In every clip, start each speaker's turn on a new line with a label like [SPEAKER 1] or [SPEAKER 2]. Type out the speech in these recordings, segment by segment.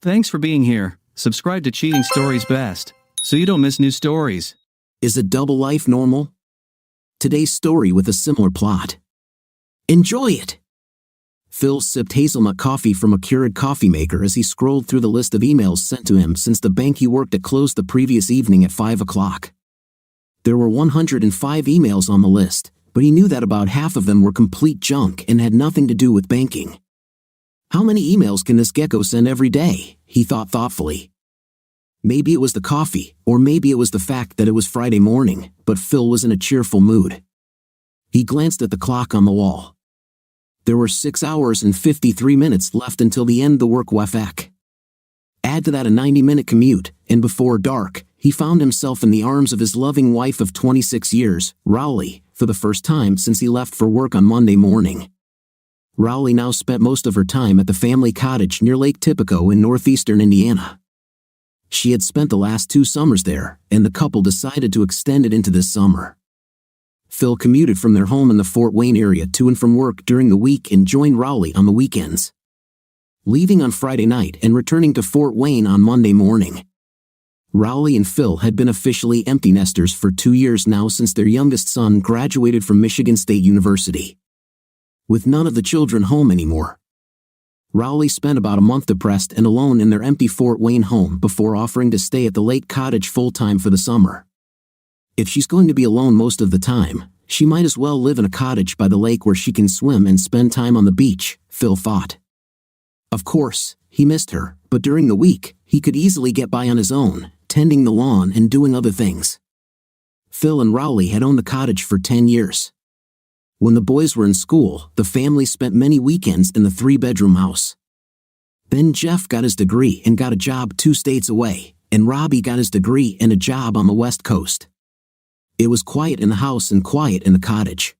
[SPEAKER 1] Thanks for being here. Subscribe to Cheating Stories Best, so you don't miss new stories.
[SPEAKER 2] Is a double life normal? Today's story with a similar plot. Enjoy it! Phil sipped hazelnut coffee from a Keurig coffee maker as he scrolled through the list of emails sent to him since the bank he worked at closed the previous evening at 5 o'clock. There were 105 emails on the list, but he knew that about half of them were complete junk and had nothing to do with banking. How many emails can this gecko send every day? He thought thoughtfully. Maybe it was the coffee, or maybe it was the fact that it was Friday morning, but Phil was in a cheerful mood. He glanced at the clock on the wall. There were 6 hours and 53 minutes left until the end of the work week. Add to that a 90-minute commute, and before dark, he found himself in the arms of his loving wife of 26 years, Rowley, for the first time since he left for work on Monday morning. Rowley now spent most of her time at the family cottage near Lake Tipico in northeastern Indiana. She had spent the last 2 summers there, and the couple decided to extend it into this summer. Phil commuted from their home in the Fort Wayne area to and from work during the week and joined Rowley on the weekends, leaving on Friday night and returning to Fort Wayne on Monday morning. Rowley and Phil had been officially empty nesters for 2 years now since their youngest son graduated from Michigan State University. With none of the children home anymore, Rowley spent about a month depressed and alone in their empty Fort Wayne home before offering to stay at the lake cottage full-time for the summer. If she's going to be alone most of the time, she might as well live in a cottage by the lake where she can swim and spend time on the beach, Phil thought. Of course, he missed her, but during the week, he could easily get by on his own, tending the lawn and doing other things. Phil and Rowley had owned the cottage for 10 years. When the boys were in school, the family spent many weekends in the 3-bedroom house. Then Jeff got his degree and got a job 2 states away, and Robbie got his degree and a job on the West Coast. It was quiet in the house and quiet in the cottage.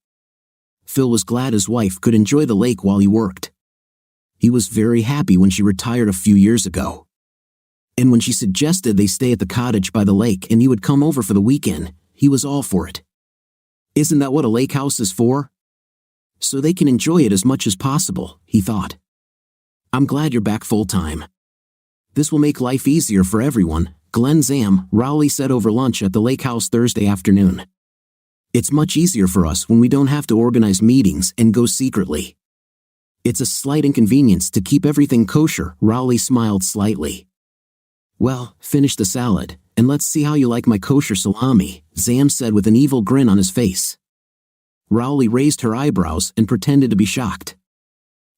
[SPEAKER 2] Phil was glad his wife could enjoy the lake while he worked. He was very happy when she retired a few years ago. And when she suggested they stay at the cottage by the lake and he would come over for the weekend, he was all for it. Isn't that what a lake house is for? So they can enjoy it as much as possible, he thought. I'm glad you're back full-time. This will make life easier for everyone, Glenn Zam, Rowley said over lunch at the lake house Thursday afternoon. It's much easier for us when we don't have to organize meetings and go secretly. It's a slight inconvenience to keep everything kosher, Rowley smiled slightly. Well, finish the salad, and let's see how you like my kosher salami, Zam said with an evil grin on his face. Rowley raised her eyebrows and pretended to be shocked.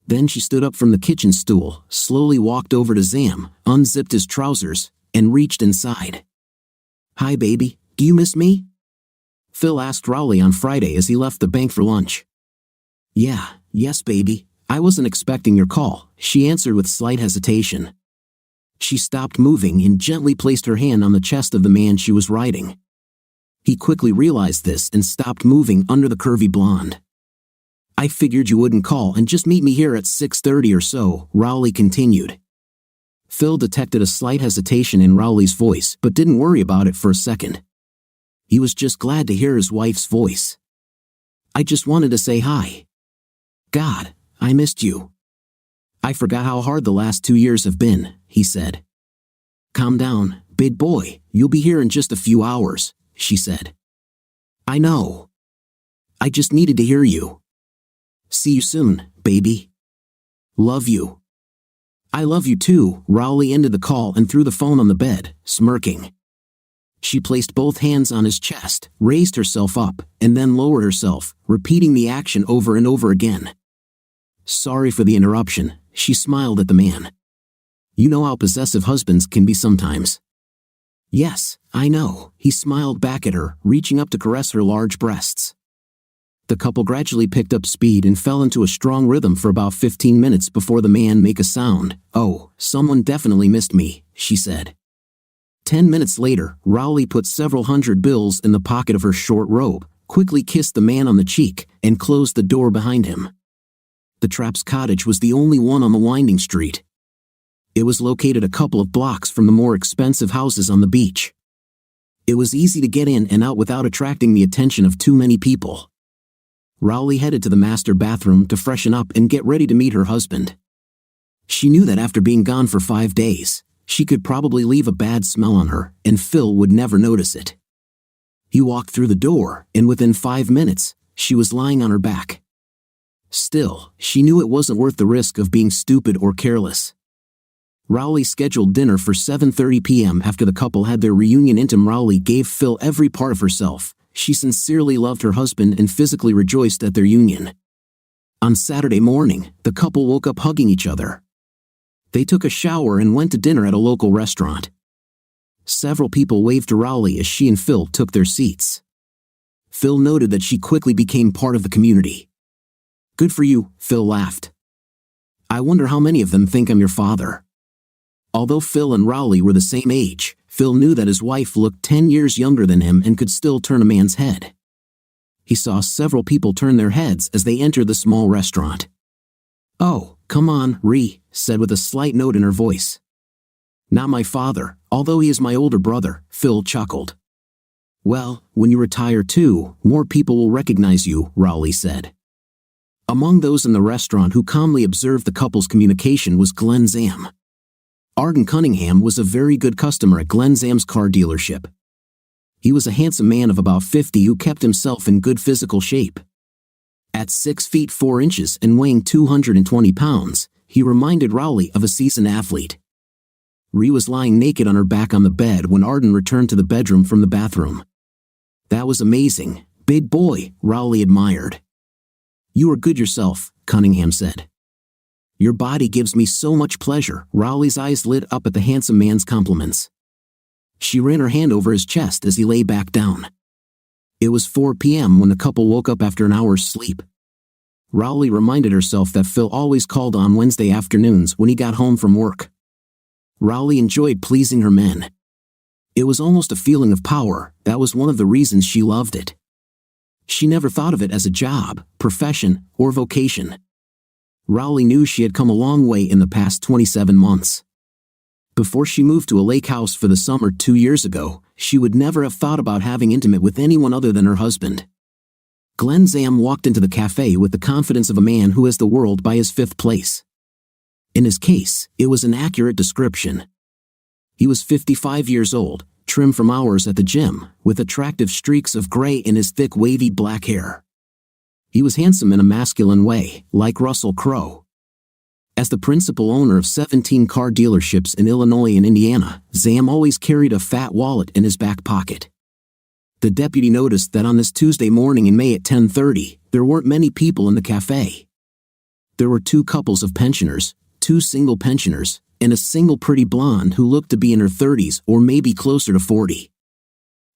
[SPEAKER 2] Then she stood up from the kitchen stool, slowly walked over to Zam, unzipped his trousers, and reached inside. Hi baby, do you miss me? Phil asked Rowley on Friday as he left the bank for lunch. Yes baby, I wasn't expecting your call, she answered with slight hesitation. She stopped moving and gently placed her hand on the chest of the man she was riding. He quickly realized this and stopped moving under the curvy blonde. I figured you wouldn't call and just meet me here at 6:30 or so, Rowley continued. Phil detected a slight hesitation in Rowley's voice but didn't worry about it for a second. He was just glad to hear his wife's voice. I just wanted to say hi. God, I missed you. I forgot how hard the last 2 years have been, he said. Calm down, big boy, you'll be here in just a few hours, she said. I know. I just needed to hear you. See you soon, baby. Love you. I love you too, Rowley ended the call and threw the phone on the bed, smirking. She placed both hands on his chest, raised herself up, and then lowered herself, repeating the action over and over again. Sorry for the interruption, she smiled at the man. You know how possessive husbands can be sometimes. Yes, I know, he smiled back at her, reaching up to caress her large breasts. The couple gradually picked up speed and fell into a strong rhythm for about 15 minutes before the man made a sound. Oh, someone definitely missed me, she said. 10 minutes later, Rowley put several hundred bills in the pocket of her short robe, quickly kissed the man on the cheek, and closed the door behind him. The Trapp's cottage was the only one on the winding street. It was located a couple of blocks from the more expensive houses on the beach. It was easy to get in and out without attracting the attention of too many people. Rowley headed to the master bathroom to freshen up and get ready to meet her husband. She knew that after being gone for 5 days, she could probably leave a bad smell on her, and Phil would never notice it. He walked through the door, and within 5 minutes, she was lying on her back. Still, she knew it wasn't worth the risk of being stupid or careless. Rowley scheduled dinner for 7:30 p.m. after the couple had their reunion. Rowley gave Phil every part of herself. She sincerely loved her husband and physically rejoiced at their union. On Saturday morning, the couple woke up hugging each other. They took a shower and went to dinner at a local restaurant. Several people waved to Rowley as she and Phil took their seats. Phil noted that she quickly became part of the community. "Good for you," Phil laughed. "I wonder how many of them think I'm your father." Although Phil and Rowley were the same age, Phil knew that his wife looked 10 years younger than him and could still turn a man's head. He saw several people turn their heads as they entered the small restaurant. "Oh, come on, Ree," said with a slight note in her voice. "Not my father, although he is my older brother," Phil chuckled. "Well, when you retire too, more people will recognize you," Rowley said. Among those in the restaurant who calmly observed the couple's communication was Glenn Zam. Arden Cunningham was a very good customer at Glenn Zam's car dealership. He was a handsome man of about 50 who kept himself in good physical shape. At 6 feet 4 inches and weighing 220 pounds, he reminded Rowley of a seasoned athlete. Ree was lying naked on her back on the bed when Arden returned to the bedroom from the bathroom. "That was amazing, big boy," Rowley admired. "You are good yourself," Cunningham said. "Your body gives me so much pleasure." Rowley's eyes lit up at the handsome man's compliments. She ran her hand over his chest as he lay back down. It was 4 p.m. when the couple woke up after an hour's sleep. Rowley reminded herself that Phil always called on Wednesday afternoons when he got home from work. Rowley enjoyed pleasing her men. It was almost a feeling of power. That was one of the reasons she loved it. She never thought of it as a job, profession, or vocation. Rowley knew she had come a long way in the past 27 months. Before she moved to a lake house for the summer 2 years ago, she would never have thought about having intimate with anyone other than her husband. Glenn Zam walked into the cafe with the confidence of a man who has the world by his fifth place. In his case, it was an accurate description. He was 55 years old, trim from hours at the gym, with attractive streaks of gray in his thick wavy black hair. He was handsome in a masculine way, like Russell Crowe. As the principal owner of 17 car dealerships in Illinois and Indiana, Zam always carried a fat wallet in his back pocket. The deputy noticed that on this Tuesday morning in May at 10:30, there weren't many people in the cafe. There were 2 couples of pensioners, 2 single pensioners, and a single pretty blonde who looked to be in her 30s or maybe closer to 40.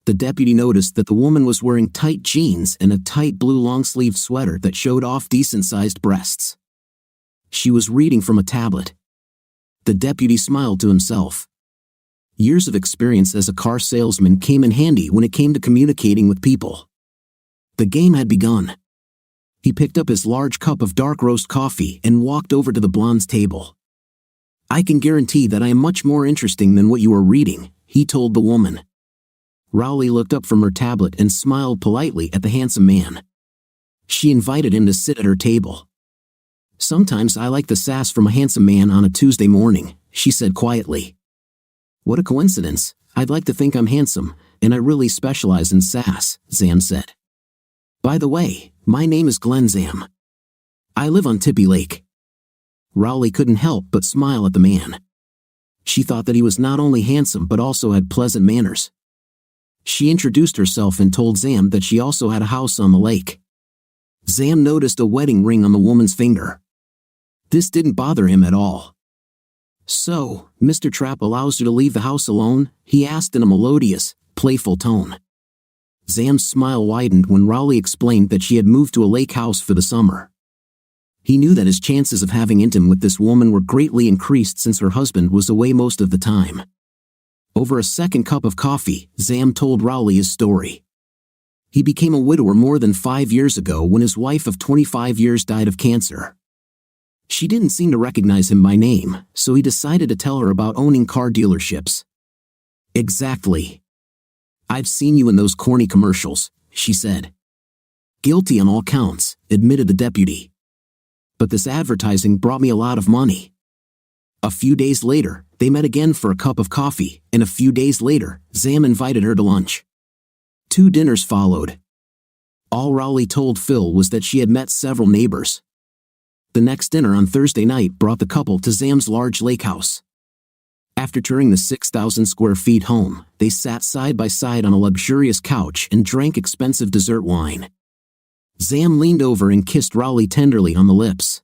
[SPEAKER 2] The deputy noticed that the woman was wearing tight jeans and a tight blue long-sleeved sweater that showed off decent-sized breasts. She was reading from a tablet. The deputy smiled to himself. Years of experience as a car salesman came in handy when it came to communicating with people. The game had begun. He picked up his large cup of dark roast coffee and walked over to the blonde's table. "I can guarantee that I am much more interesting than what you are reading," he told the woman. Rowley looked up from her tablet and smiled politely at the handsome man. She invited him to sit at her table. "Sometimes I like the sass from a handsome man on a Tuesday morning," she said quietly. "What a coincidence. I'd like to think I'm handsome, and I really specialize in sass," Zam said. "By the way, my name is Glenn Zam. I live on Tippy Lake." Rowley couldn't help but smile at the man. She thought that he was not only handsome but also had pleasant manners. She introduced herself and told Zam that she also had a house on the lake. Zam noticed a wedding ring on the woman's finger. This didn't bother him at all. "So, Mr. Trapp allows you to leave the house alone?" he asked in a melodious, playful tone. Zam's smile widened when Rowley explained that she had moved to a lake house for the summer. He knew that his chances of having intimacy with this woman were greatly increased since her husband was away most of the time. Over a second cup of coffee, Zam told Rowley his story. He became a widower more than 5 years ago when his wife of 25 years died of cancer. She didn't seem to recognize him by name, so he decided to tell her about owning car dealerships. "Exactly. I've seen you in those corny commercials," she said. "Guilty on all counts," admitted the deputy. "But this advertising brought me a lot of money. A few days later, they met again for a cup of coffee, and a few days later, Sam invited her to lunch. 2 dinners followed. All Rowley told Phil was that she had met several neighbors. The next dinner on Thursday night brought the couple to Sam's large lake house. After touring the 6,000 square feet home, they sat side by side on a luxurious couch and drank expensive dessert wine. Sam leaned over and kissed Rowley tenderly on the lips.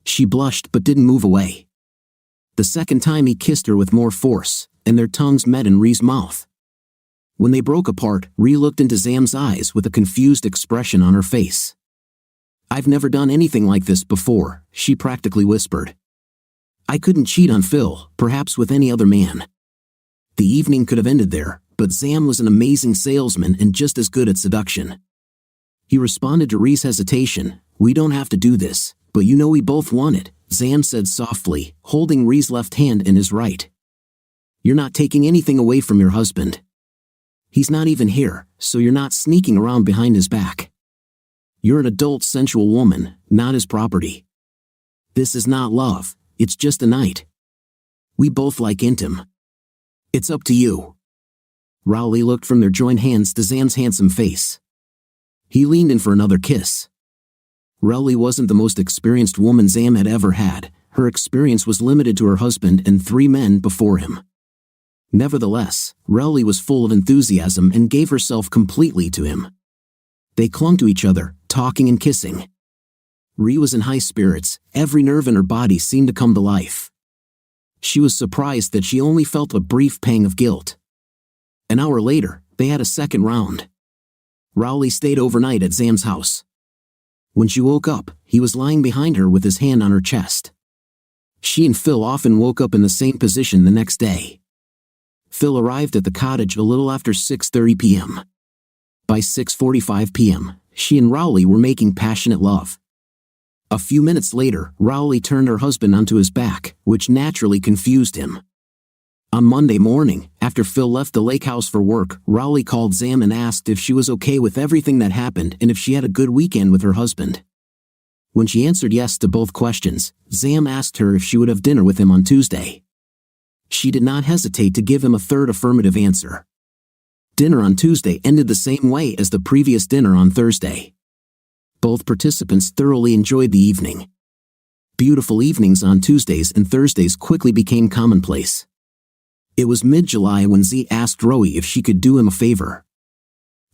[SPEAKER 2] She blushed but didn't move away. The second time he kissed her with more force, and their tongues met in Rhee's mouth. When they broke apart, Rhee looked into Sam's eyes with a confused expression on her face. "I've never done anything like this before," she practically whispered. "I couldn't cheat on Phil, perhaps with any other man." The evening could have ended there, but Sam was an amazing salesman and just as good at seduction. He responded to Rhee's hesitation. "We don't have to do this, but you know we both want it," Sam said softly, holding Rhee's left hand in his right. "You're not taking anything away from your husband. He's not even here, so you're not sneaking around behind his back. You're an adult sensual woman, not his property. This is not love, it's just a night. We both like intim. It's up to you." Rowley looked from their joined hands to Sam's handsome face. He leaned in for another kiss. Rowley wasn't the most experienced woman Sam had ever had. Her experience was limited to her husband and 3 men before him. Nevertheless, Rowley was full of enthusiasm and gave herself completely to him. They clung to each other, talking and kissing. Rhee was in high spirits, every nerve in her body seemed to come to life. She was surprised that she only felt a brief pang of guilt. An hour later, they had a second round. Rowley stayed overnight at Sam's house. When she woke up, he was lying behind her with his hand on her chest. She and Phil often woke up in the same position the next day. Phil arrived at the cottage a little after 6:30 p.m. By 6:45 p.m., she and Rowley were making passionate love. A few minutes later, Rowley turned her husband onto his back, which naturally confused him. On Monday morning, after Phil left the lake house for work, Rowley called Sam and asked if she was okay with everything that happened and if she had a good weekend with her husband. When she answered yes to both questions, Sam asked her if she would have dinner with him on Tuesday. She did not hesitate to give him a third affirmative answer. Dinner on Tuesday ended the same way as the previous dinner on Thursday. Both participants thoroughly enjoyed the evening. Beautiful evenings on Tuesdays and Thursdays quickly became commonplace. It was mid-July when Z asked Rowie if she could do him a favor.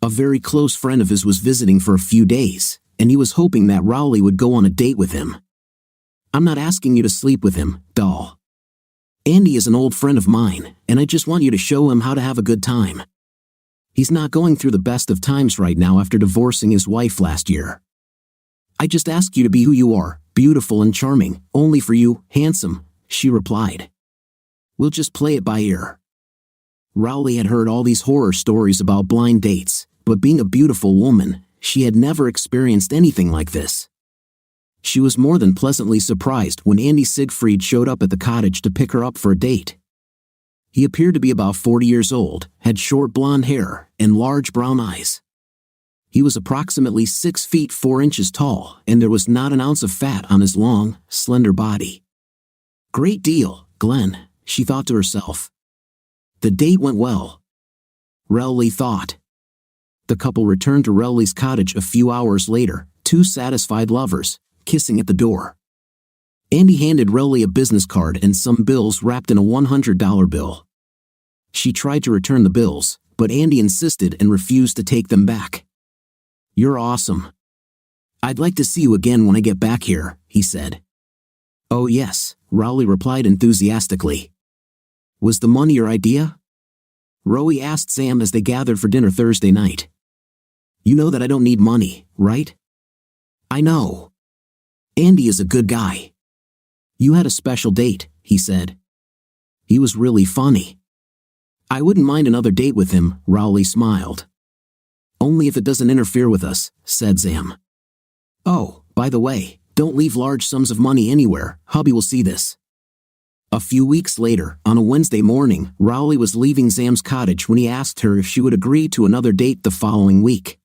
[SPEAKER 2] A very close friend of his was visiting for a few days, and he was hoping that Rowley would go on a date with him. "I'm not asking you to sleep with him, doll. Andy is an old friend of mine, and I just want you to show him how to have a good time. He's not going through the best of times right now after divorcing his wife last year. I just ask you to be who you are, beautiful and charming, only for you, handsome," she replied. "We'll just play it by ear." Rowley had heard all these horror stories about blind dates, but being a beautiful woman, she had never experienced anything like this. She was more than pleasantly surprised when Andy Siegfried showed up at the cottage to pick her up for a date. He appeared to be about 40 years old, had short blonde hair, and large brown eyes. He was approximately 6 feet 4 inches tall, and there was not an ounce of fat on his long, slender body. "Great deal, Glenn," she thought to herself. The date went well. Rowley thought. The couple returned to Rowley's cottage a few hours later, 2 satisfied lovers, kissing at the door. Andy handed Rowley a business card and some bills wrapped in a $100 bill. She tried to return the bills, but Andy insisted and refused to take them back. "You're awesome. I'd like to see you again when I get back here," he said. "Oh yes," Rowley replied enthusiastically. "Was the money your idea?" Rowie asked Sam as they gathered for dinner Thursday night. "You know that I don't need money, right?" "I know. Andy is a good guy." "You had a special date," he said. "He was really funny." "I wouldn't mind another date with him," Rowley smiled. "Only if it doesn't interfere with us," said Sam. "Oh, by the way, don't leave large sums of money anywhere, hubby will see this." A few weeks later, on a Wednesday morning, Rowley was leaving Sam's cottage when he asked her if she would agree to another date the following week.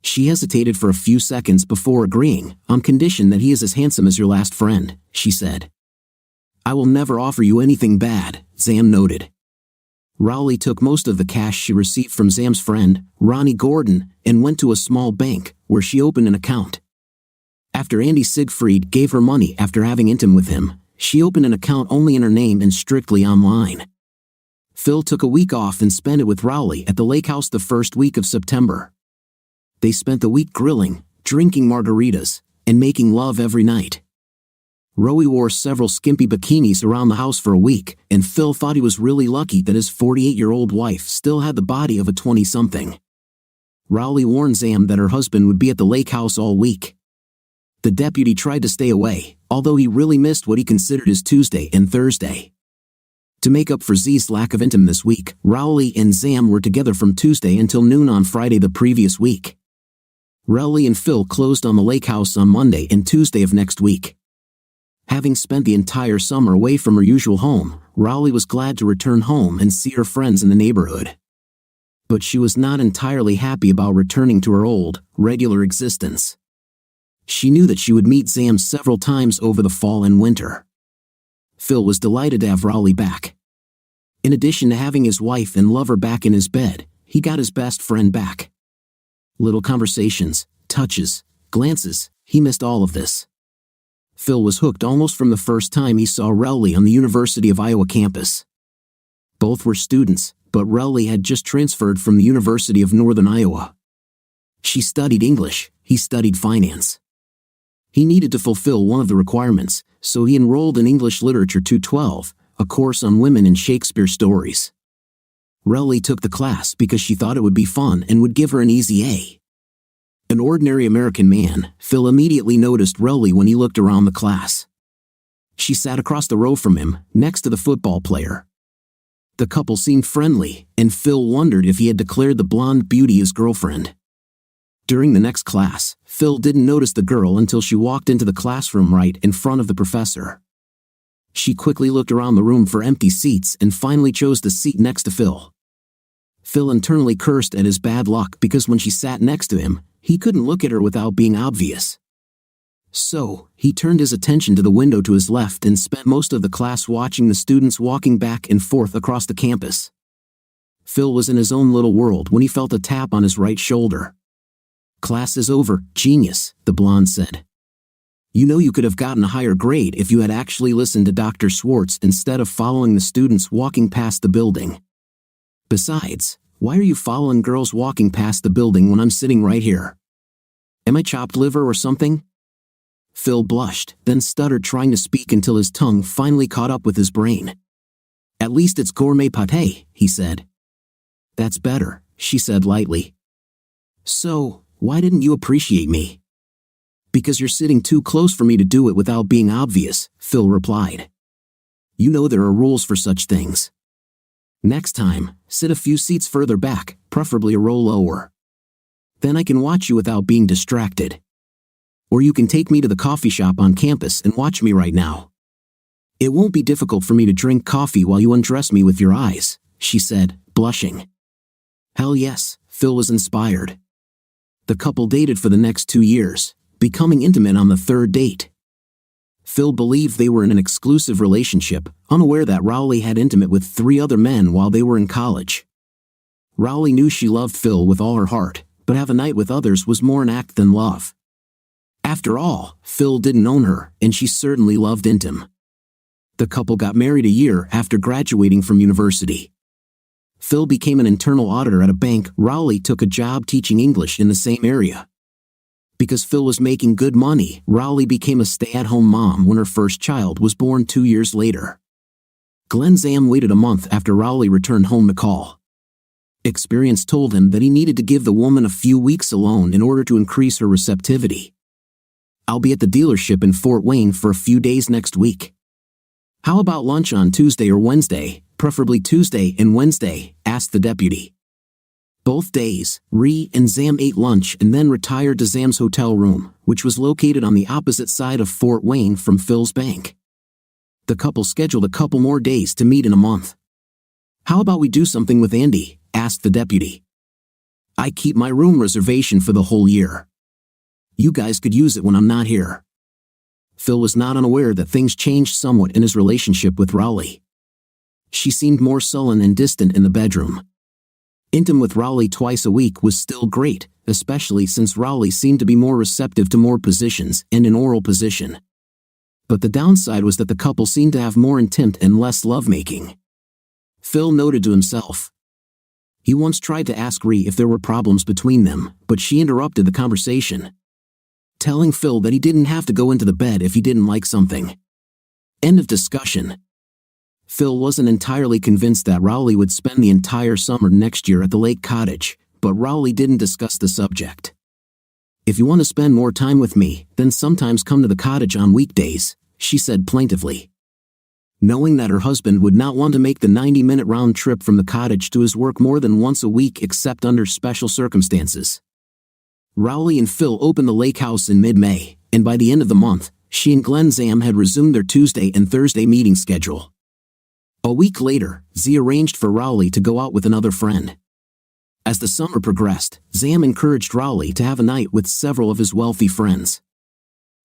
[SPEAKER 2] She hesitated for a few seconds before agreeing, on condition that he is as handsome as your last friend, she said. "I will never offer you anything bad," Zam noted. Rowley took most of the cash she received from Zam's friend, Ronnie Gordon, and went to a small bank, where she opened an account. After Andy Siegfried gave her money after having intimacy with him, she opened an account only in her name and strictly online. Phil took a week off and spent it with Rowley at the lake house the first week of September. They spent the week grilling, drinking margaritas, and making love every night. Rowie wore several skimpy bikinis around the house for a week, and Phil thought he was really lucky that his 48-year-old wife still had the body of a 20-something. Rowley warned Zam that her husband would be at the lake house all week. The deputy tried to stay away, although he really missed what he considered his Tuesday and Thursday. To make up for Z's lack of intimacy this week, Rowley and Zam were together from Tuesday until noon on Friday the previous week. Rowley and Phil closed on the lake house on Monday and Tuesday of next week. Having spent the entire summer away from her usual home, Rowley was glad to return home and see her friends in the neighborhood. But she was not entirely happy about returning to her old, regular existence. She knew that she would meet Zam several times over the fall and winter. Phil was delighted to have Rowley back. In addition to having his wife and lover back in his bed, he got his best friend back. Little conversations, touches, glances, he missed all of this. Phil was hooked almost from the first time he saw Rowley on the University of Iowa campus. Both were students, but Rowley had just transferred from the University of Northern Iowa. She studied English, he studied finance. He needed to fulfill one of the requirements, so he enrolled in English Literature 212, a course on women in Shakespeare stories. Rowley took the class because she thought it would be fun and would give her an easy A. An ordinary American man, Phil immediately noticed Rowley when he looked around the class. She sat across the row from him, next to the football player. The couple seemed friendly, and Phil wondered if he had declared the blonde beauty his girlfriend. During the next class, Phil didn't notice the girl until she walked into the classroom right in front of the professor. She quickly looked around the room for empty seats and finally chose the seat next to Phil. Phil internally cursed at his bad luck because when she sat next to him, he couldn't look at her without being obvious. So, he turned his attention to the window to his left and spent most of the class watching the students walking back and forth across the campus. Phil was in his own little world when he felt a tap on his right shoulder. "Class is over, genius," the blonde said. "You know you could have gotten a higher grade if you had actually listened to Dr. Schwartz instead of following the students walking past the building. Besides, why are you following girls walking past the building when I'm sitting right here? Am I chopped liver or something?" Phil blushed, then stuttered trying to speak until his tongue finally caught up with his brain. "At least it's gourmet pâté," he said. "That's better," she said lightly. "So, why didn't you appreciate me?" "Because you're sitting too close for me to do it without being obvious," Phil replied. "You know there are rules for such things. Next time, sit a few seats further back, preferably a row lower. Then I can watch you without being distracted. Or you can take me to the coffee shop on campus and watch me right now. It won't be difficult for me to drink coffee while you undress me with your eyes," she said, blushing. Hell yes, Phil was inspired. The couple dated for the next 2 years, becoming intimate on the third date. Phil believed they were in an exclusive relationship, unaware that Rowley had intimate with 3 other men while they were in college. Rowley knew she loved Phil with all her heart, but have a night with others was more an act than love. After all, Phil didn't own her, and she certainly loved intim. The couple got married a year after graduating from university. Phil became an internal auditor at a bank. Rowley took a job teaching English in the same area. Because Phil was making good money, Rowley became a stay-at-home mom when her first child was born 2 years later. Glenn Zam waited a month after Rowley returned home to call. Experience told him that he needed to give the woman a few weeks alone in order to increase her receptivity. "I'll be at the dealership in Fort Wayne for a few days next week. How about lunch on Tuesday or Wednesday, preferably Tuesday and Wednesday?" asked the deputy. Both days, Ree and Zam ate lunch and then retired to Zam's hotel room, which was located on the opposite side of Fort Wayne from Phil's bank. The couple scheduled a couple more days to meet in a month. "How about we do something with Andy?" asked the deputy. "I keep my room reservation for the whole year. You guys could use it when I'm not here." Phil was not unaware that things changed somewhat in his relationship with Rowley. She seemed more sullen and distant in the bedroom. Intimate with Rowley twice a week was still great, especially since Rowley seemed to be more receptive to more positions and an oral position. But the downside was that the couple seemed to have more intimate and less lovemaking. Phil noted to himself. He once tried to ask Ree if there were problems between them, but she interrupted the conversation, telling Phil that he didn't have to go into the bed if he didn't like something. End of discussion. Phil wasn't entirely convinced that Rowley would spend the entire summer next year at the lake cottage, but Rowley didn't discuss the subject. "If you want to spend more time with me, then sometimes come to the cottage on weekdays," she said plaintively. Knowing that her husband would not want to make the 90-minute round trip from the cottage to his work more than once a week except under special circumstances. Rowley and Phil opened the lake house in mid-May, and by the end of the month, she and Glenn Zam had resumed their Tuesday and Thursday meeting schedule. A week later, Z arranged for Rowley to go out with another friend. As the summer progressed, Zam encouraged Rowley to have a night with several of his wealthy friends.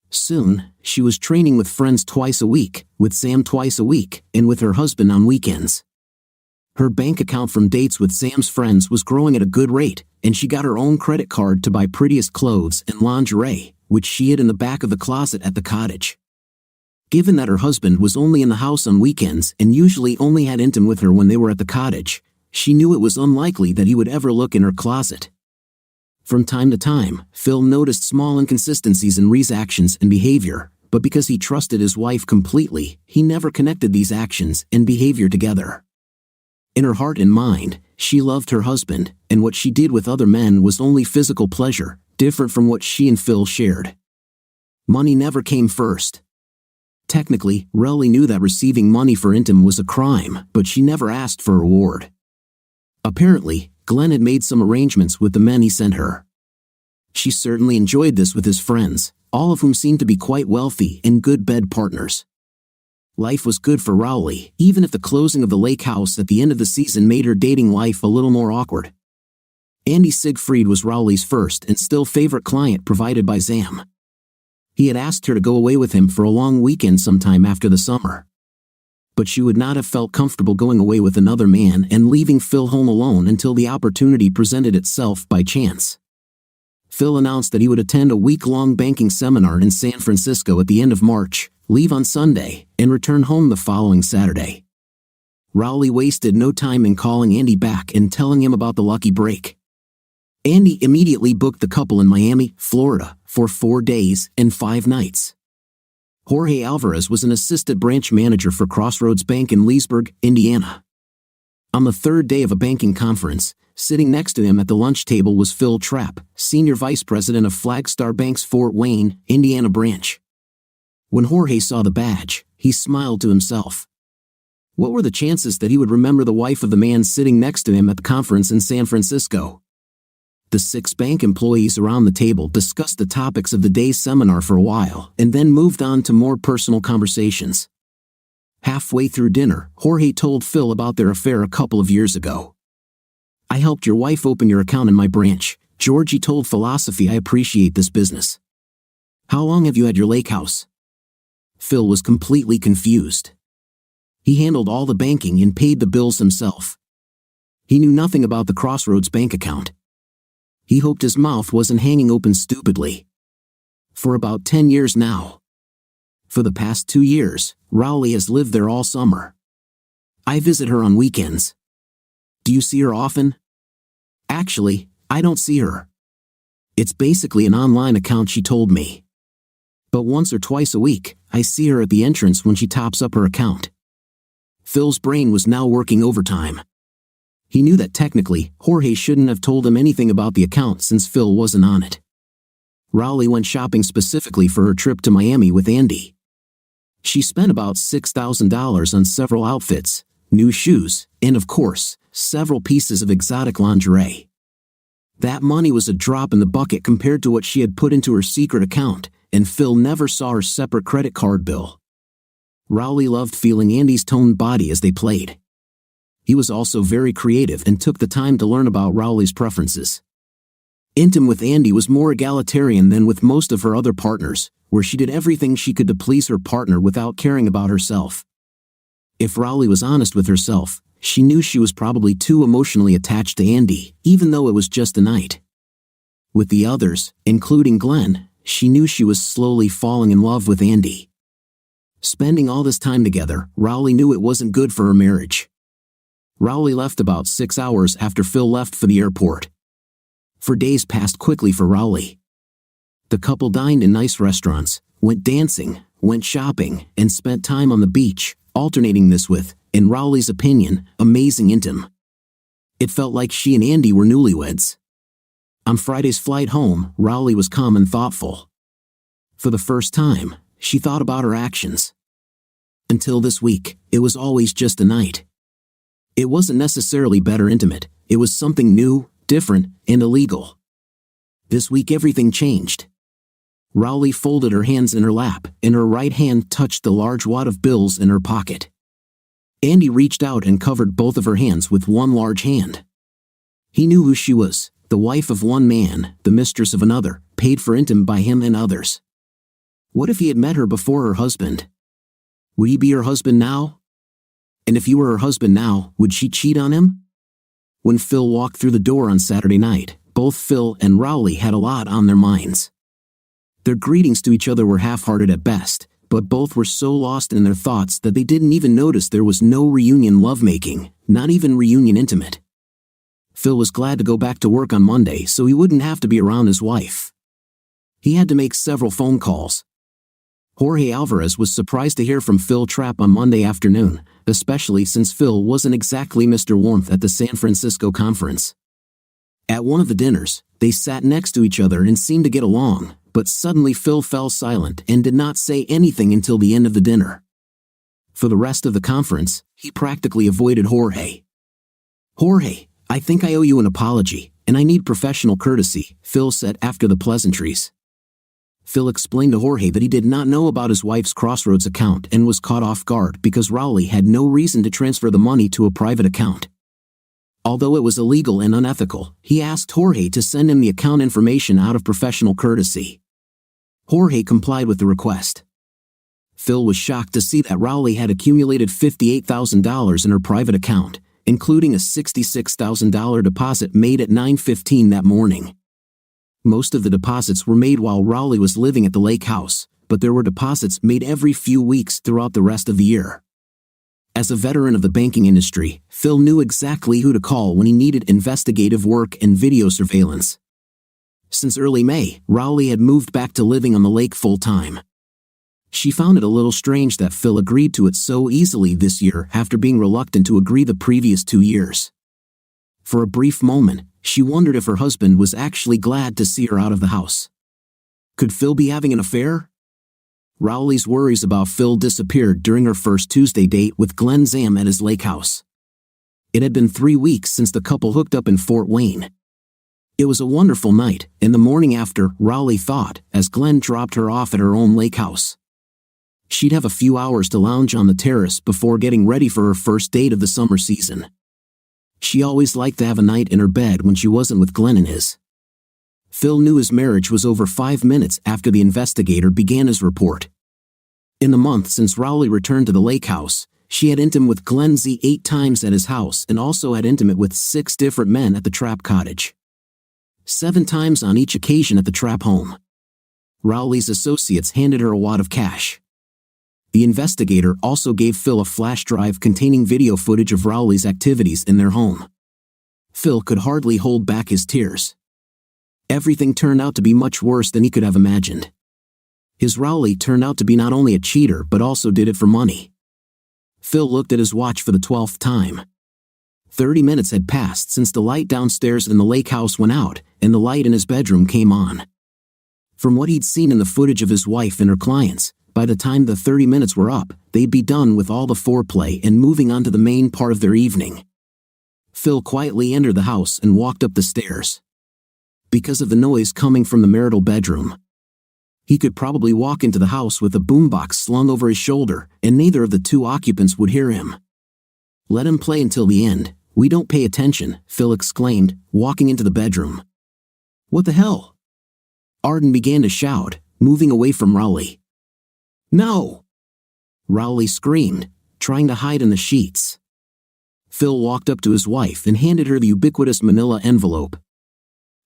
[SPEAKER 2] Soon, she was training with friends twice a week, with Zam twice a week, and with her husband on weekends. Her bank account from dates with Zam's friends was growing at a good rate, and she got her own credit card to buy prettiest clothes and lingerie, which she hid in the back of the closet at the cottage. Given that her husband was only in the house on weekends and usually only had intimate with her when they were at the cottage, she knew it was unlikely that he would ever look in her closet. From time to time, Phil noticed small inconsistencies in Ree's actions and behavior, but because he trusted his wife completely, he never connected these actions and behavior together. In her heart and mind, she loved her husband, and what she did with other men was only physical pleasure, different from what she and Phil shared. Money never came first. Technically, Rowley knew that receiving money for intim was a crime, but she never asked for a reward. Apparently, Glenn had made some arrangements with the men he sent her. She certainly enjoyed this with his friends, all of whom seemed to be quite wealthy and good bed partners. Life was good for Rowley, even if the closing of the lake house at the end of the season made her dating life a little more awkward. Andy Siegfried was Rowley's first and still favorite client provided by Zam. He had asked her to go away with him for a long weekend sometime after the summer. But she would not have felt comfortable going away with another man and leaving Phil home alone until the opportunity presented itself by chance. Phil announced that he would attend a week-long banking seminar in San Francisco at the end of March, leave on Sunday, and return home the following Saturday. Rowley wasted no time in calling Andy back and telling him about the lucky break. Andy immediately booked the couple in Miami, Florida, for 4 days and 5 nights. Jorge Alvarez was an assistant branch manager for Crossroads Bank in Leesburg, Indiana. On the third day of a banking conference, sitting next to him at the lunch table was Phil Trapp, senior vice president of Flagstar Bank's Fort Wayne, Indiana branch. When Jorge saw the badge, he smiled to himself. What were the chances that he would remember the wife of the man sitting next to him at the conference in San Francisco? The 6 bank employees around the table discussed the topics of the day's seminar for a while and then moved on to more personal conversations. Halfway through dinner, Jorge told Phil about their affair a couple of years ago. "I helped your wife open your account in my branch, Georgie told Philosophy. I appreciate this business. How long have you had your lake house?" Phil was completely confused. He handled all the banking and paid the bills himself. He knew nothing about the Crossroads Bank account. He hoped his mouth wasn't hanging open stupidly. For about 10 years now. For the past 2 years, Rowley has lived there all summer. "I visit her on weekends." "Do you see her often?" "Actually, I don't see her. It's basically an online account," she told me. "But once or twice a week, I see her at the entrance when she tops up her account." Phil's brain was now working overtime. He knew that technically, Jorge shouldn't have told him anything about the account since Phil wasn't on it. Rowley went shopping specifically for her trip to Miami with Andy. She spent about $6,000 on several outfits, new shoes, and of course, several pieces of exotic lingerie. That money was a drop in the bucket compared to what she had put into her secret account, and Phil never saw her separate credit card bill. Rowley loved feeling Andy's toned body as they played. He was also very creative and took the time to learn about Rowley's preferences. Intim with Andy was more egalitarian than with most of her other partners, where she did everything she could to please her partner without caring about herself. If Rowley was honest with herself, she knew she was probably too emotionally attached to Andy, even though it was just a night. With the others, including Glenn, she knew she was slowly falling in love with Andy. Spending all this time together, Rowley knew it wasn't good for her marriage. Rowley left about 6 hours after Phil left for the airport. For days passed quickly for Rowley. The couple dined in nice restaurants, went dancing, went shopping, and spent time on the beach, alternating this with, in Rowley's opinion, amazing intim. It felt like she and Andy were newlyweds. On Friday's flight home, Rowley was calm and thoughtful. For the first time, she thought about her actions. Until this week, it was always just a night. It wasn't necessarily better intimate, it was something new, different, and illegal. This week everything changed. Rowley folded her hands in her lap, and her right hand touched the large wad of bills in her pocket. Andy reached out and covered both of her hands with one large hand. He knew who she was, the wife of one man, the mistress of another, paid for intim by him and others. What if he had met her before her husband? Would he be her husband now? And if he were her husband now, would she cheat on him? When Phil walked through the door on Saturday night, both Phil and Rowley had a lot on their minds. Their greetings to each other were half-hearted at best, but both were so lost in their thoughts that they didn't even notice there was no reunion lovemaking, not even reunion intimate. Phil was glad to go back to work on Monday so he wouldn't have to be around his wife. He had to make several phone calls. Jorge Alvarez was surprised to hear from Phil Trapp on Monday afternoon, especially since Phil wasn't exactly Mr. Warmth at the San Francisco conference. At one of the dinners, they sat next to each other and seemed to get along, but suddenly Phil fell silent and did not say anything until the end of the dinner. For the rest of the conference, he practically avoided Jorge. "Jorge, I think I owe you an apology, and I need professional courtesy," Phil said after the pleasantries. Phil explained to Jorge that he did not know about his wife's Crossroads account and was caught off guard because Rowley had no reason to transfer the money to a private account. Although it was illegal and unethical, he asked Jorge to send him the account information out of professional courtesy. Jorge complied with the request. Phil was shocked to see that Rowley had accumulated $58,000 in her private account, including a $66,000 deposit made at 9:15 that morning. Most of the deposits were made while Rowley was living at the lake house, but there were deposits made every few weeks throughout the rest of the year. As a veteran of the banking industry, Phil knew exactly who to call when he needed investigative work and video surveillance. Since early May, Rowley had moved back to living on the lake full-time. She found it a little strange that Phil agreed to it so easily this year after being reluctant to agree the previous 2 years. For a brief moment, she wondered if her husband was actually glad to see her out of the house. Could Phil be having an affair? Rowley's worries about Phil disappeared during her first Tuesday date with Glenn Zam at his lake house. It had been 3 weeks since the couple hooked up in Fort Wayne. It was a wonderful night, and the morning after, Rowley thought, as Glenn dropped her off at her own lake house. She'd have a few hours to lounge on the terrace before getting ready for her first date of the summer season. She always liked to have a night in her bed when she wasn't with Glenn and his. Phil knew his marriage was over 5 minutes after the investigator began his report. In the month since Rowley returned to the lake house, she had intimate with Glenn Z 8 times at his house and also had intimate with 6 different men at the Trapp cottage. 7 times on each occasion at the Trapp home. Rowley's associates handed her a wad of cash. The investigator also gave Phil a flash drive containing video footage of Rowley's activities in their home. Phil could hardly hold back his tears. Everything turned out to be much worse than he could have imagined. His Rowley turned out to be not only a cheater but also did it for money. Phil looked at his watch for the 12th time. 30 minutes had passed since the light downstairs in the lake house went out and the light in his bedroom came on. From what he'd seen in the footage of his wife and her clients, by the time the 30 minutes were up, they'd be done with all the foreplay and moving on to the main part of their evening. Phil quietly entered the house and walked up the stairs. Because of the noise coming from the marital bedroom, he could probably walk into the house with a boombox slung over his shoulder, and neither of the 2 occupants would hear him. "Let him play until the end. We don't pay attention," Phil exclaimed, walking into the bedroom. What the hell? Arden began to shout, moving away from Rowley. No! Rowley screamed, trying to hide in the sheets. Phil walked up to his wife and handed her the ubiquitous manila envelope.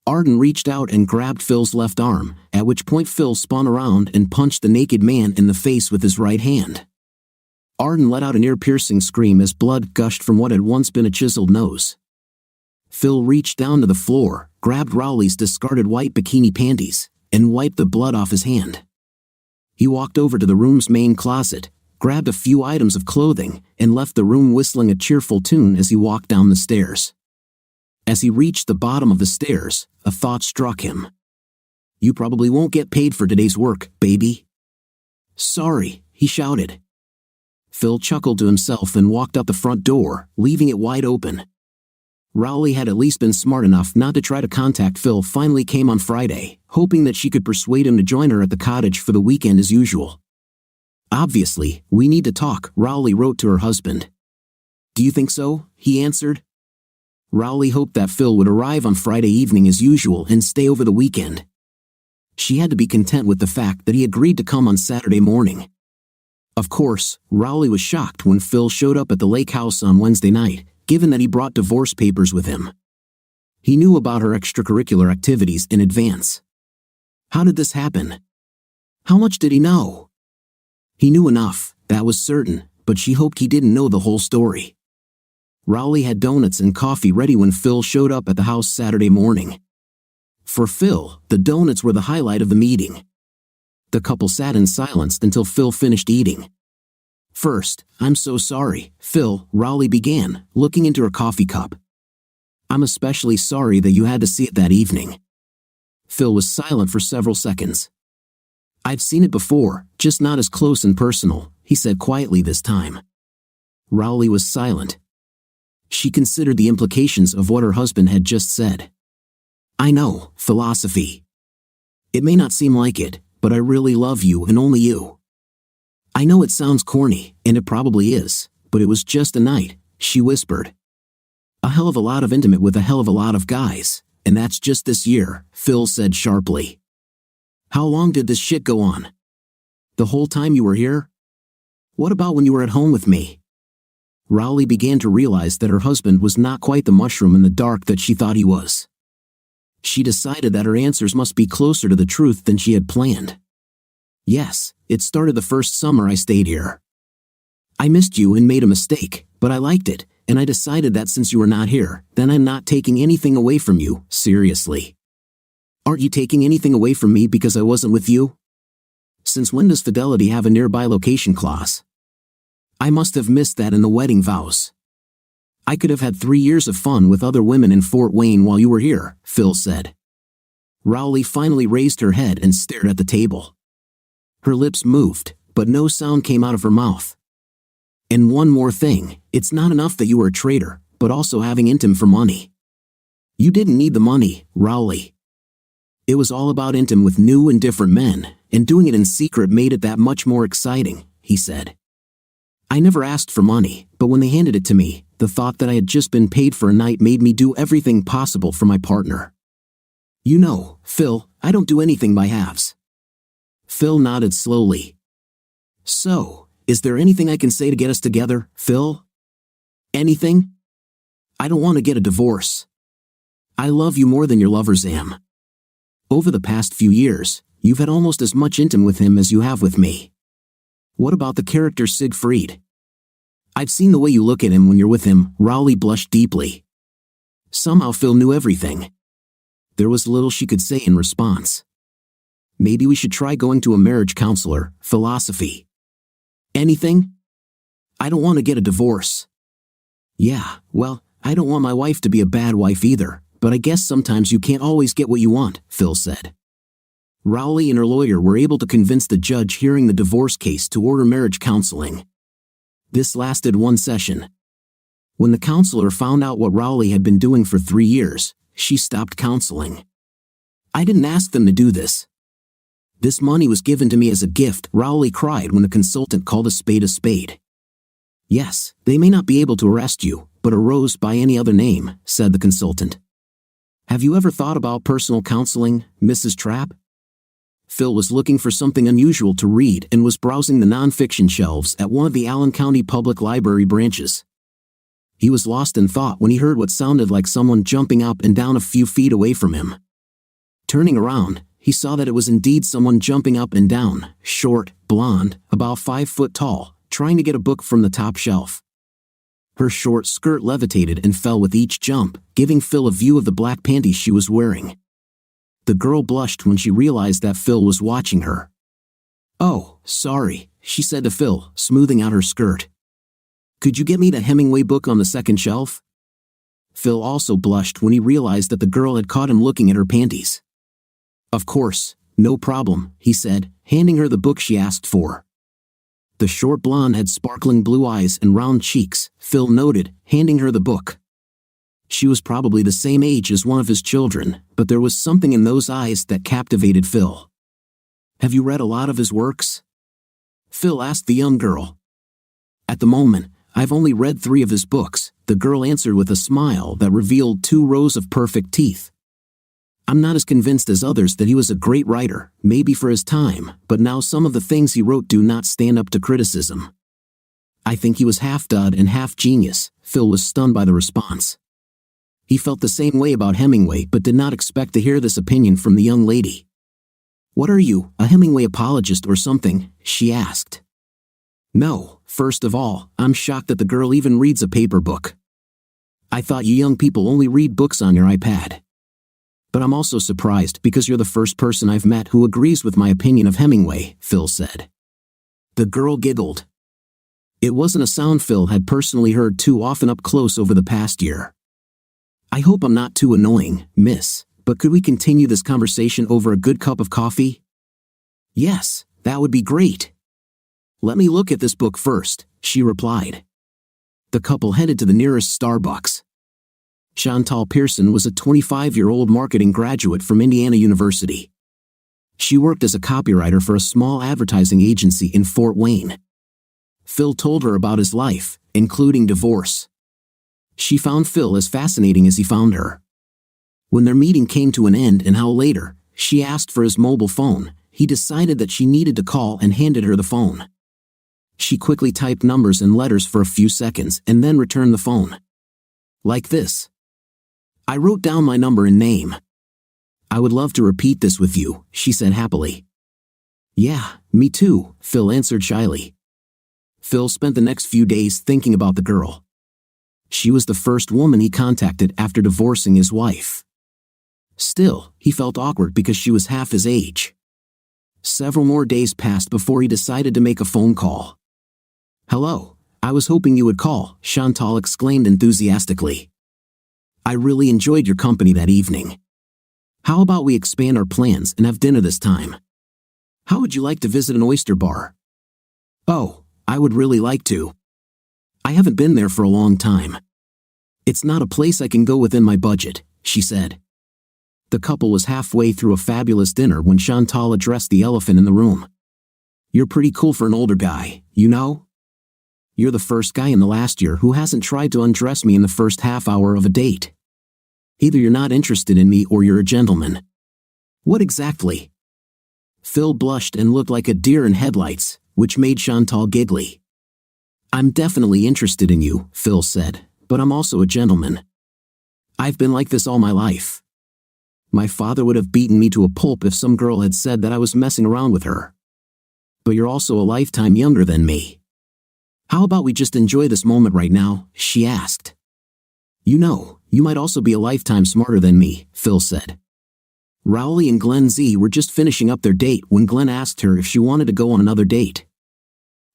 [SPEAKER 2] Arden reached out and grabbed Phil's left arm, at which point Phil spun around and punched the naked man in the face with his right hand. Arden let out an ear-piercing scream as blood gushed from what had once been a chiseled nose. Phil reached down to the floor, grabbed Rowley's discarded white bikini panties, and wiped the blood off his hand. He walked over to the room's main closet, grabbed a few items of clothing, and left the room whistling a cheerful tune as he walked down the stairs. As he reached the bottom of the stairs, a thought struck him. You probably won't get paid for today's work, baby. Sorry, he shouted. Phil chuckled to himself and walked out the front door, leaving it wide open. Rowley had at least been smart enough not to try to contact Phil. Finally came on Friday, hoping that she could persuade him to join her at the cottage for the weekend as usual. Obviously, we need to talk, Rowley wrote to her husband. Do you think so? He answered. Rowley hoped that Phil would arrive on Friday evening as usual and stay over the weekend. She had to be content with the fact that he agreed to come on Saturday morning. Of course, Rowley was shocked when Phil showed up at the lake house on Wednesday night, given that he brought divorce papers with him. He knew about her extracurricular activities in advance. How did this happen? How much did he know? He knew enough, that was certain, but she hoped he didn't know the whole story. Rowley had donuts and coffee ready when Phil showed up at the house Saturday morning. For Phil, the donuts were the highlight of the meeting. The couple sat in silence until Phil finished eating. First, I'm so sorry, Phil, Rowley began, looking into her coffee cup. I'm especially sorry that you had to see it that evening. Phil was silent for several seconds. I've seen it before, just not as close and personal, he said quietly this time. Rowley was silent. She considered the implications of what her husband had just said. I know, philosophy. It may not seem like it, but I really love you and only you. I know it sounds corny, and it probably is, but it was just a night, she whispered. A hell of a lot of intimate with a hell of a lot of guys, and that's just this year, Phil said sharply. How long did this shit go on? The whole time you were here? What about when you were at home with me? Rowley began to realize that her husband was not quite the mushroom in the dark that she thought he was. She decided that her answers must be closer to the truth than she had planned. Yes, it started the first summer I stayed here. I missed you and made a mistake, but I liked it, and I decided that since you were not here, then I'm not taking anything away from you, seriously. Aren't you taking anything away from me because I wasn't with you? Since when does fidelity have a nearby location clause? I must have missed that in the wedding vows. I could have had 3 years of fun with other women in Fort Wayne while you were here, Phil said. Rowley finally raised her head and stared at the table. Her lips moved, but no sound came out of her mouth. And one more thing, it's not enough that you were a traitor, but also having Intim for money. You didn't need the money, Rowley. It was all about Intim with new and different men, and doing it in secret made it that much more exciting, he said. I never asked for money, but when they handed it to me, the thought that I had just been paid for a night made me do everything possible for my partner. You know, Phil, I don't do anything by halves. Phil nodded slowly. So, is there anything I can say to get us together, Phil? Anything? I don't want to get a divorce. I love you more than your lovers am. Over the past few years, you've had almost as much Intim with him as you have with me. What about the character Siegfried? I've seen the way you look at him when you're with him, Rowley blushed deeply. Somehow Phil knew everything. There was little she could say in response. Maybe we should try going to a marriage counselor, philosophy. Anything? I don't want to get a divorce. Yeah, well, I don't want my wife to be a bad wife either, but I guess sometimes you can't always get what you want, Phil said. Rowley and her lawyer were able to convince the judge hearing the divorce case to order marriage counseling. This lasted 1 session. When the counselor found out what Rowley had been doing for 3 years, she stopped counseling. I didn't ask them to do this. This money was given to me as a gift, Rowley cried when the consultant called a spade a spade. Yes, they may not be able to arrest you, but a rose by any other name, said the consultant. Have you ever thought about personal counseling, Mrs. Trapp? Phil was looking for something unusual to read and was browsing the nonfiction shelves at one of the Allen County Public Library branches. He was lost in thought when he heard what sounded like someone jumping up and down a few feet away from him. Turning around, he saw that it was indeed someone jumping up and down, short, blonde, about 5 foot tall, trying to get a book from the top shelf. Her short skirt levitated and fell with each jump, giving Phil a view of the black panties she was wearing. The girl blushed when she realized that Phil was watching her. "Oh, sorry," she said to Phil, smoothing out her skirt. "Could you get me the Hemingway book on the second shelf?" Phil also blushed when he realized that the girl had caught him looking at her panties. "Of course, no problem," he said, handing her the book she asked for. The short blonde had sparkling blue eyes and round cheeks, Phil noted, handing her the book. She was probably the same age as one of his children, but there was something in those eyes that captivated Phil. "Have you read a lot of his works?" Phil asked the young girl. "At the moment, I've only read 3 of his books," the girl answered with a smile that revealed 2 rows of perfect teeth. "I'm not as convinced as others that he was a great writer, maybe for his time, but now some of the things he wrote do not stand up to criticism. I think he was half dud and half genius." Phil was stunned by the response. He felt the same way about Hemingway but did not expect to hear this opinion from the young lady. "What are you, a Hemingway apologist or something?" she asked. "No, first of all, I'm shocked that the girl even reads a paper book. I thought you young people only read books on your iPad. But I'm also surprised because you're the first person I've met who agrees with my opinion of Hemingway," Phil said. The girl giggled. It wasn't a sound Phil had personally heard too often up close over the past year. "I hope I'm not too annoying, miss, but could we continue this conversation over a good cup of coffee?" "Yes, that would be great." "Let me look at this book first," she replied. The couple headed to the nearest Starbucks. Chantal Pearson was a 25-year-old marketing graduate from Indiana University. She worked as a copywriter for a small advertising agency in Fort Wayne. Phil told her about his life, including divorce. She found Phil as fascinating as he found her. When their meeting came to an end an hour later, she asked for his mobile phone. He decided that she needed to call and handed her the phone. She quickly typed numbers and letters for a few seconds and then returned the phone. "Like this. I wrote down my number and name. I would love to repeat this with you," she said happily. "Yeah, me too," Phil answered shyly. Phil spent the next few days thinking about the girl. She was the first woman he contacted after divorcing his wife. Still, he felt awkward because she was half his age. Several more days passed before he decided to make a phone call. "Hello, I was hoping you would call," Chantal exclaimed enthusiastically. "I really enjoyed your company that evening. How about we expand our plans and have dinner this time? How would you like to visit an oyster bar?" "Oh, I would really like to. I haven't been there for a long time. It's not a place I can go within my budget," she said. The couple was halfway through a fabulous dinner when Chantal addressed the elephant in the room. "You're pretty cool for an older guy, you know? You're the first guy in the last year who hasn't tried to undress me in the first half hour of a date. Either you're not interested in me or you're a gentleman." "What exactly?" Phil blushed and looked like a deer in headlights, which made Chantal giggly. "I'm definitely interested in you," Phil said, "but I'm also a gentleman. I've been like this all my life. My father would have beaten me to a pulp if some girl had said that I was messing around with her. But you're also a lifetime younger than me. How about we just enjoy this moment right now?" she asked. "You know, you might also be a lifetime smarter than me," Phil said. Rowley and Glenn Z were just finishing up their date when Glenn asked her if she wanted to go on another date.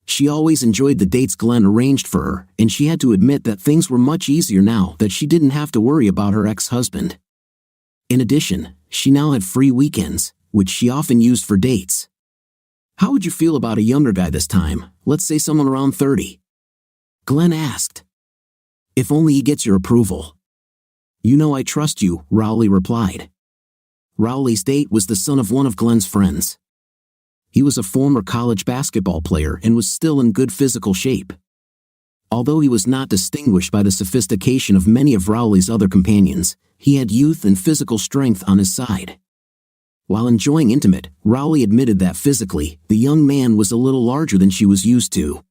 [SPEAKER 2] She always enjoyed the dates Glenn arranged for her, and she had to admit that things were much easier now that she didn't have to worry about her ex-husband. In addition, she now had free weekends, which she often used for dates. "How would you feel about a younger guy this time, let's say someone around 30? Glenn asked. "If only he gets your approval." "You know I trust you," Rowley replied. Rowley's date was the son of one of Glenn's friends. He was a former college basketball player and was still in good physical shape. Although he was not distinguished by the sophistication of many of Rowley's other companions, he had youth and physical strength on his side. While enjoying intimate, Rowley admitted that physically, the young man was a little larger than she was used to.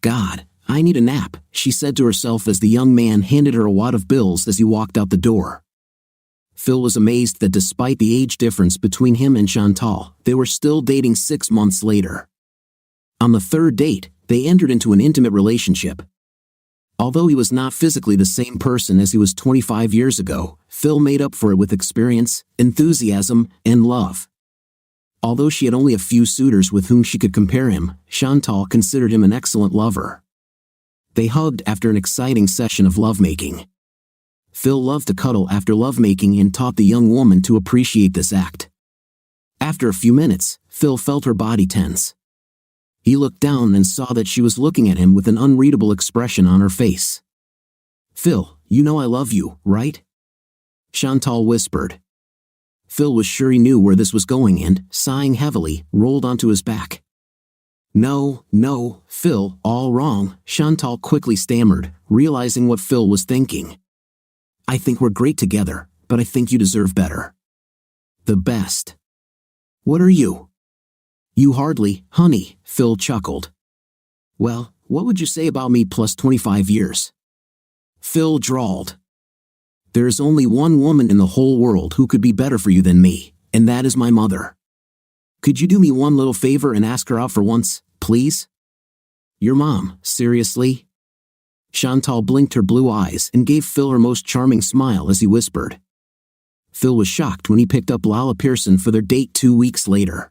[SPEAKER 2] "God, I need a nap," she said to herself as the young man handed her a wad of bills as he walked out the door. Phil was amazed that despite the age difference between him and Chantal, they were still dating 6 months later. On the third date, they entered into an intimate relationship. Although he was not physically the same person as he was 25 years ago, Phil made up for it with experience, enthusiasm, and love. Although she had only a few suitors with whom she could compare him, Chantal considered him an excellent lover. They hugged after an exciting session of lovemaking. Phil loved to cuddle after lovemaking and taught the young woman to appreciate this act. After a few minutes, Phil felt her body tense. He looked down and saw that she was looking at him with an unreadable expression on her face. "Phil, you know I love you, right?" Chantal whispered. Phil was sure he knew where this was going and, sighing heavily, rolled onto his back. No, Phil, all wrong," Chantal quickly stammered, realizing what Phil was thinking. "I think we're great together, but I think you deserve better." "The best." "What are you?" "You hardly, honey," Phil chuckled. "Well, what would you say about me plus 25 years? Phil drawled. "There is only one woman in the whole world who could be better for you than me, and that is my mother. Could you do me one little favor and ask her out for once, please?" "Your mom, seriously?" Chantal blinked her blue eyes and gave Phil her most charming smile as he whispered. Phil was shocked when he picked up Lala Pearson for their date 2 weeks later.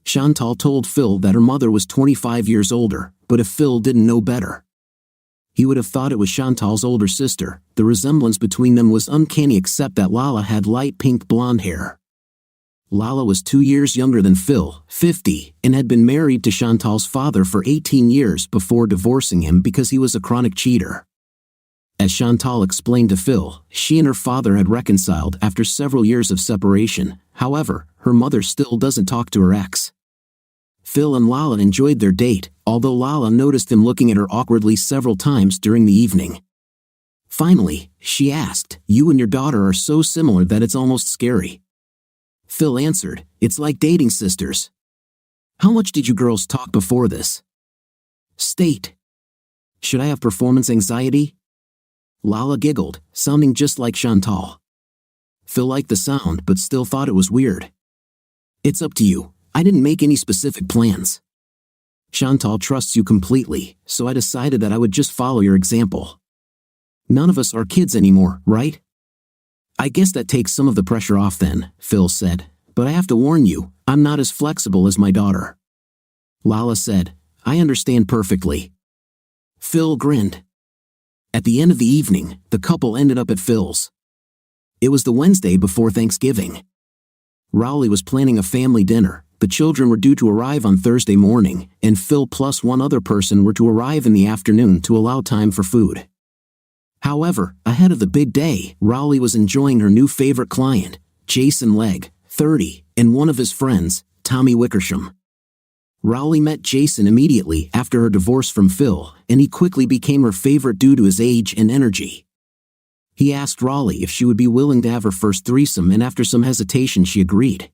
[SPEAKER 2] Chantal told Phil that her mother was 25 years older, but if Phil didn't know better, he would have thought it was Chantal's older sister. The resemblance between them was uncanny except that Lala had light pink blonde hair. Lala was 2 years younger than Phil, 50, and had been married to Chantal's father for 18 years before divorcing him because he was a chronic cheater. As Chantal explained to Phil, she and her father had reconciled after several years of separation. However, her mother still doesn't talk to her ex. Phil and Lala enjoyed their date, although Lala noticed him looking at her awkwardly several times during the evening. Finally, she asked, "You and your daughter are so similar that it's almost scary." Phil answered, "It's like dating sisters." "How much did you girls talk before this?" "State." "Should I have performance anxiety?" Lala giggled, sounding just like Chantal. Phil liked the sound but still thought it was weird. "It's up to you. I didn't make any specific plans. Chantal trusts you completely, so I decided that I would just follow your example. None of us are kids anymore, right?" "I guess that takes some of the pressure off then," Phil said, "but I have to warn you, I'm not as flexible as my daughter." Lala said, "I understand perfectly." Phil grinned. At the end of the evening, the couple ended up at Phil's. It was the Wednesday before Thanksgiving. Rowley was planning a family dinner. The children were due to arrive on Thursday morning, and Phil plus one other person were to arrive in the afternoon to allow time for food. However, ahead of the big day, Rowley was enjoying her new favorite client, Jason Legg, 30, and one of his friends, Tommy Wickersham. Rowley met Jason immediately after her divorce from Phil, and he quickly became her favorite due to his age and energy. He asked Rowley if she would be willing to have her first threesome, and after some hesitation she agreed.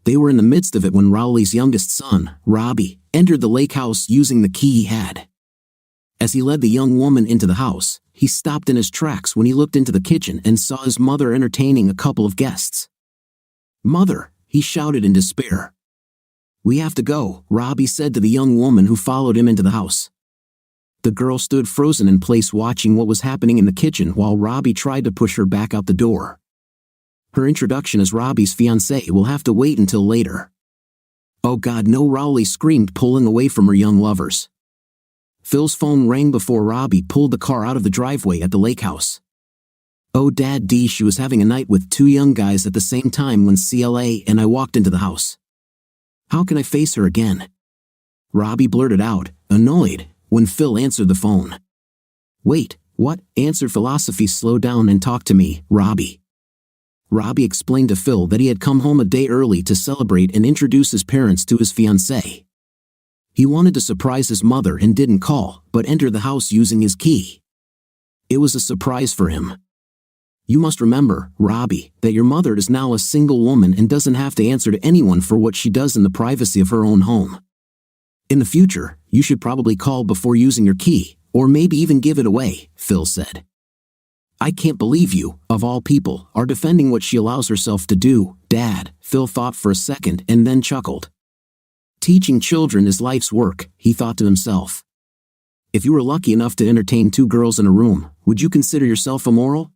[SPEAKER 2] They were in the midst of it when Rowley's youngest son, Robbie, entered the lake house using the key he had. As he led the young woman into the house, he stopped in his tracks when he looked into the kitchen and saw his mother entertaining a couple of guests. "Mother," he shouted in despair. "We have to go," Robbie said to the young woman who followed him into the house. The girl stood frozen in place watching what was happening in the kitchen while Robbie tried to push her back out the door. Her introduction as Robbie's fiancée will have to wait until later. "Oh God, no," Rowley screamed, pulling away from her young lovers. Phil's phone rang before Robbie pulled the car out of the driveway at the lake house. "Oh Dad D, she was having a night with 2 young guys at the same time when CLA and I walked into the house. How can I face her again?" Robbie blurted out, annoyed, when Phil answered the phone. "Wait, what?" answered Philosophy. "Slow down and talk to me, Robbie." Robbie explained to Phil that he had come home a day early to celebrate and introduce his parents to his fiancée. He wanted to surprise his mother and didn't call, but entered the house using his key. It was a surprise for him. You must remember, Robbie, that your mother is now a single woman and doesn't have to answer to anyone for what she does in the privacy of her own home. In the future, you should probably call before using your key, or maybe even give it away, Phil said. I can't believe you, of all people, are defending what she allows herself to do, Dad, Phil thought for a second and then chuckled. Teaching children is life's work, he thought to himself. If you were lucky enough to entertain 2 girls in a room, would you consider yourself immoral?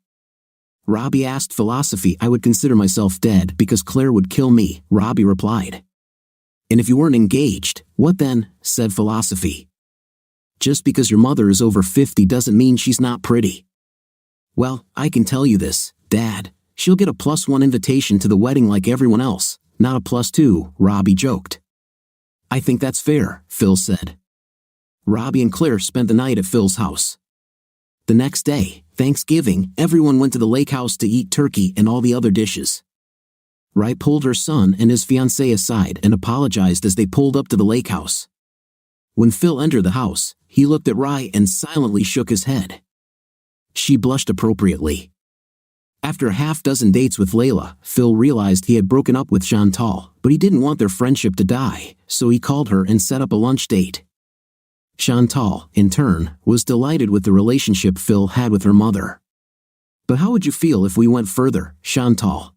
[SPEAKER 2] Robbie asked philosophy. I would consider myself dead because Claire would kill me, Robbie replied. And if you weren't engaged, what then, said philosophy. Just because your mother is over 50 doesn't mean she's not pretty. Well, I can tell you this, Dad, she'll get a +1 invitation to the wedding like everyone else, not a +2, Robbie joked. I think that's fair, Phil said. Robbie and Claire spent the night at Phil's house. The next day, Thanksgiving, everyone went to the lake house to eat turkey and all the other dishes. Rai pulled her son and his fiancée aside and apologized as they pulled up to the lake house. When Phil entered the house, he looked at Rai and silently shook his head. She blushed appropriately. After a half-dozen dates with Layla, Phil realized he had broken up with Chantal, but he didn't want their friendship to die, so he called her and set up a lunch date. Chantal, in turn, was delighted with the relationship Phil had with her mother. But how would you feel if we went further, Chantal?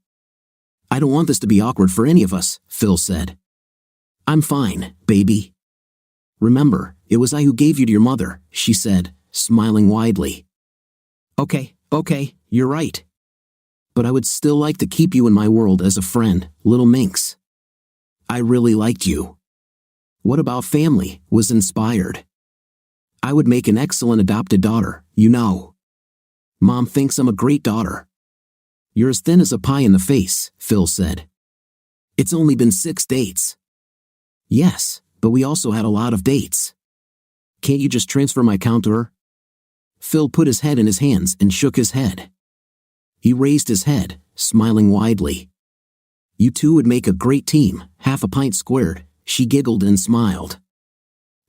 [SPEAKER 2] I don't want this to be awkward for any of us, Phil said. I'm fine, baby. Remember, it was I who gave you to your mother, she said, smiling widely. Okay, you're right. But I would still like to keep you in my world as a friend, little minx. I really liked you. What about family, was inspired. I would make an excellent adopted daughter, you know. Mom thinks I'm a great daughter. You're as thin as a pie in the face, Phil said. It's only been 6 dates. Yes, but we also had a lot of dates. Can't you just transfer my account to her? Phil put his head in his hands and shook his head. He raised his head, smiling widely. You two would make a great team, half a pint squared, she giggled and smiled.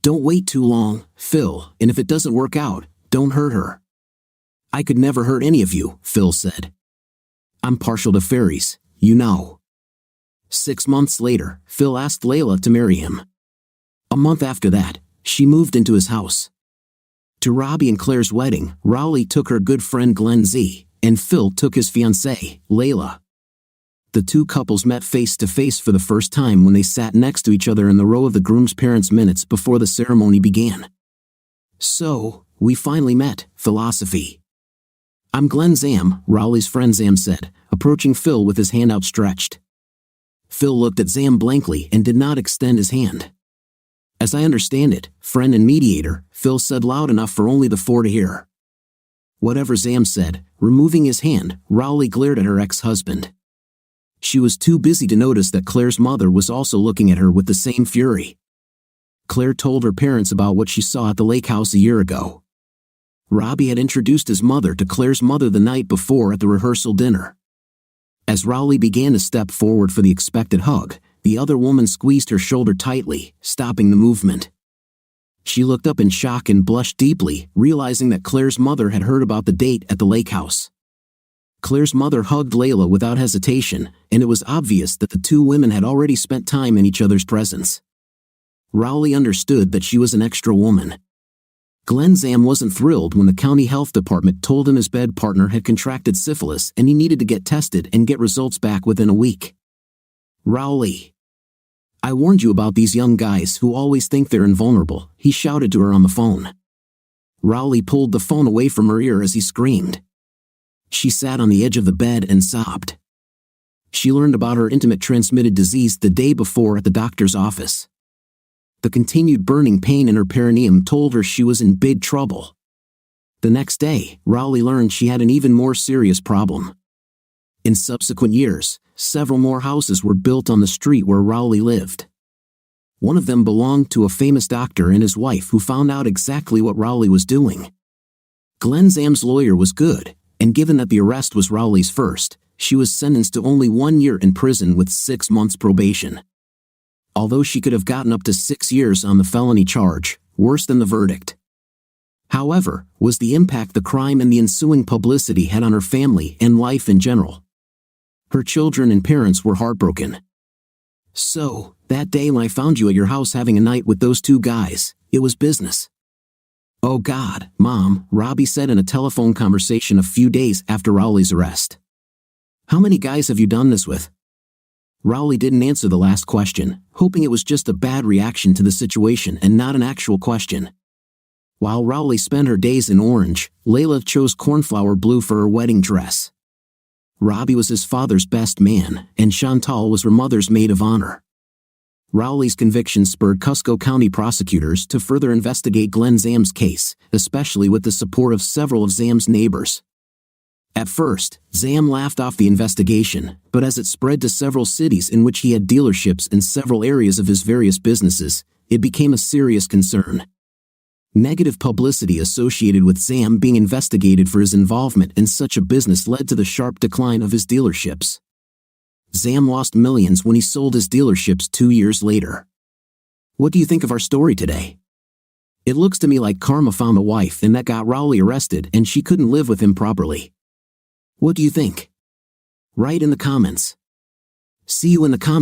[SPEAKER 2] Don't wait too long, Phil, and if it doesn't work out, don't hurt her. I could never hurt any of you, Phil said. I'm partial to fairies, you know. 6 months later, Phil asked Layla to marry him. A month after that, she moved into his house. To Robbie and Claire's wedding, Rowley took her good friend Glenn Z, and Phil took his fiancée, Layla. The two couples met face to face for the first time when they sat next to each other in the row of the groom's parents' minutes before the ceremony began. So, we finally met, philosophy. I'm Glenn Zam, Rowley's friend Zam said, approaching Phil with his hand outstretched. Phil looked at Zam blankly and did not extend his hand. As I understand it, friend and mediator, Phil said loud enough for only the 4 to hear. Whatever Zam said, removing his hand, Rowley glared at her ex-husband. She was too busy to notice that Claire's mother was also looking at her with the same fury. Claire told her parents about what she saw at the lake house a year ago. Robbie had introduced his mother to Claire's mother the night before at the rehearsal dinner. As Rowley began to step forward for the expected hug, the other woman squeezed her shoulder tightly, stopping the movement. She looked up in shock and blushed deeply, realizing that Claire's mother had heard about the date at the lake house. Claire's mother hugged Layla without hesitation, and it was obvious that the two women had already spent time in each other's presence. Rowley understood that she was an extra woman. Glenn Zam wasn't thrilled when the county health department told him his bed partner had contracted syphilis and he needed to get tested and get results back within a week. Rowley. I warned you about these young guys who always think they're invulnerable, he shouted to her on the phone. Rowley pulled the phone away from her ear as he screamed. She sat on the edge of the bed and sobbed. She learned about her intimate transmitted disease the day before at the doctor's office. The continued burning pain in her perineum told her she was in big trouble. The next day, Rowley learned she had an even more serious problem. In subsequent years, several more houses were built on the street where Rowley lived. One of them belonged to a famous doctor and his wife who found out exactly what Rowley was doing. Glenn Zam's lawyer was good, and given that the arrest was Rowley's first, she was sentenced to only 1 year in prison with 6 months probation. Although she could have gotten up to 6 years on the felony charge, worse than the verdict. However, was the impact the crime and the ensuing publicity had on her family and life in general. Her children and parents were heartbroken. "So, that day when I found you at your house having a night with those two guys, it was business." "Oh God, Mom," Robbie said in a telephone conversation a few days after Rowley's arrest. "How many guys have you done this with?" Rowley didn't answer the last question, hoping it was just a bad reaction to the situation and not an actual question. While Rowley spent her days in orange, Layla chose cornflower blue for her wedding dress. Robbie was his father's best man, and Chantal was her mother's maid of honor. Rowley's conviction spurred Cusco County prosecutors to further investigate Glenn Zam's case, especially with the support of several of Zam's neighbors. At first, Zam laughed off the investigation, but as it spread to several cities in which he had dealerships in several areas of his various businesses, it became a serious concern. Negative publicity associated with Zam being investigated for his involvement in such a business led to the sharp decline of his dealerships. Zam lost millions when he sold his dealerships 2 years later. What do you think of our story today? It looks to me like karma found a wife and that got Rowley arrested and she couldn't live with him properly. What do you think? Write in the comments. See you in the comments.